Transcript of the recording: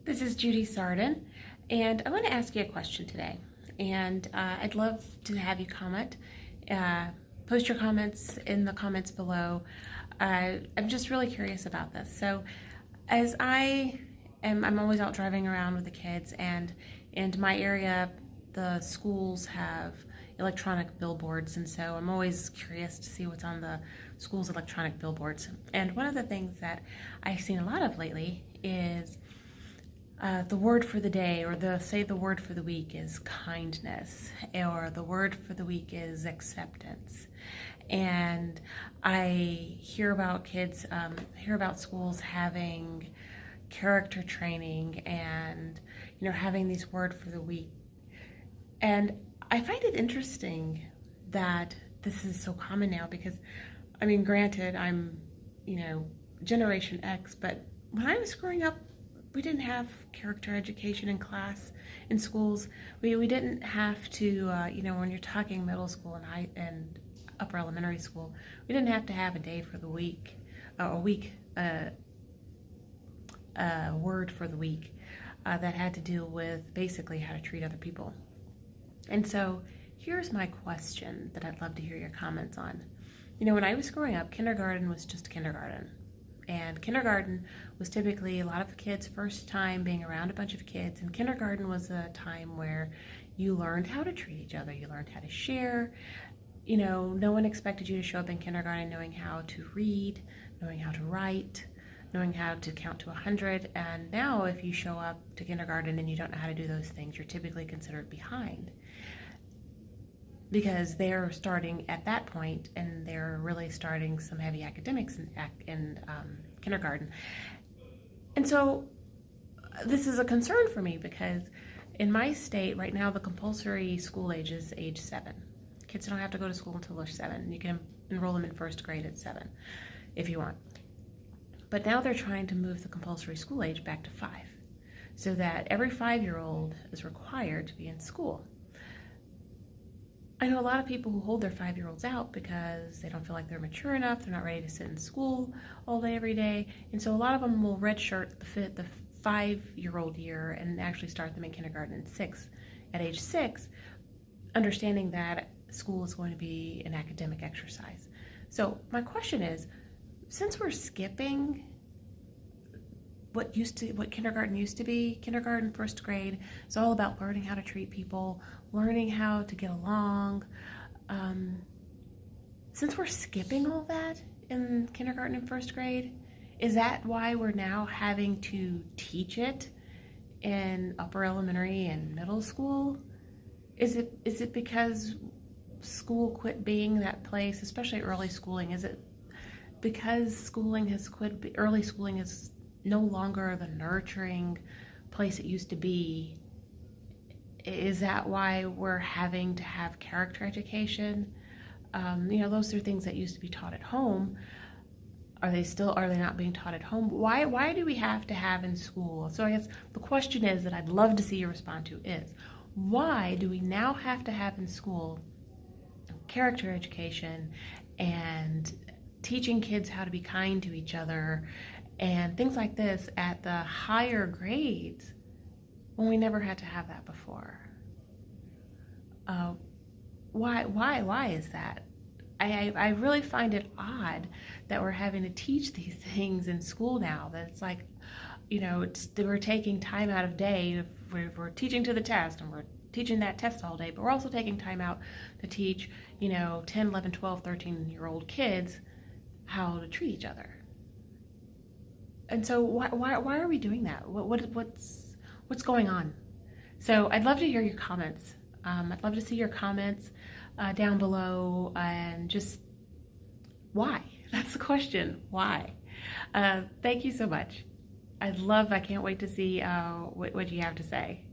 This is Judy Sardin, and I want to ask you a question today. And I'd love to have you comment. Post your comments in the comments below. I'm just really curious about this. So, as I'm always out driving around with the kids, and in my area, the schools have electronic billboards, and so I'm always curious to see what's on the school's electronic billboards. And one of the things that I've seen a lot of lately is the word for the day, or the word for the week is kindness, or the word for the week is acceptance. And I hear about schools having character training and having these word for the week. And I find it interesting that this is so common now because, granted, I'm, Generation X, but when I was growing up, we didn't have character education in class, in schools. We didn't have to, when you're talking middle school and upper elementary school, we didn't have to have a day for the week, word for the week that had to deal with basically how to treat other people. And so here's my question that I'd love to hear your comments on. When I was growing up, kindergarten was just kindergarten. And kindergarten was typically a lot of kids' first time being around a bunch of kids. And kindergarten was a time where you learned how to treat each other. You learned how to share. No one expected you to show up in kindergarten knowing how to read, knowing how to write, knowing how to count to 100. And now if you show up to kindergarten and you don't know how to do those things, you're typically considered behind, because they're starting at that point and they're really starting some heavy academics in kindergarten. And so this is a concern for me because in my state right now, the compulsory school age is age 7. Kids don't have to go to school until they're 7. You can enroll them in first grade at 7 if you want. But now they're trying to move the compulsory school age back to 5 so that every 5-year-old is required to be in school. I know a lot of people who hold their 5-year-olds out because they don't feel like they're mature enough, they're not ready to sit in school all day, every day, and so a lot of them will redshirt the 5-year-old year and actually start them in kindergarten at age 6, understanding that school is going to be an academic exercise. So my question is, since we're skipping what kindergarten used to be, kindergarten, first grade, it's all about learning how to treat people, learning how to get along. Since we're skipping all that in kindergarten and first grade, is that why we're now having to teach it in upper elementary and middle school? Is it because school quit being that place, especially early schooling? Is it because early schooling is no longer the nurturing place it used to be? Is that why we're having to have character education? Those are things that used to be taught at home. Are they not being taught at home? Why do we have to have in school? So I guess the question is that I'd love to see you respond to is, why do we now have to have in school character education and teaching kids how to be kind to each other and things like this at the higher grades when we never had to have that before? Why is that? I really find it odd that we're having to teach these things in school now, that it's like, we're taking time out of day. We're teaching to the test and we're teaching that test all day, but we're also taking time out to teach, 10, 11, 12, 13-year-old kids how to treat each other. And so why are we doing that? What's going on? So I'd love to hear your comments. I'd love to see your comments down below, and just why? That's the question. Why? Thank you so much. I can't wait to see what you have to say.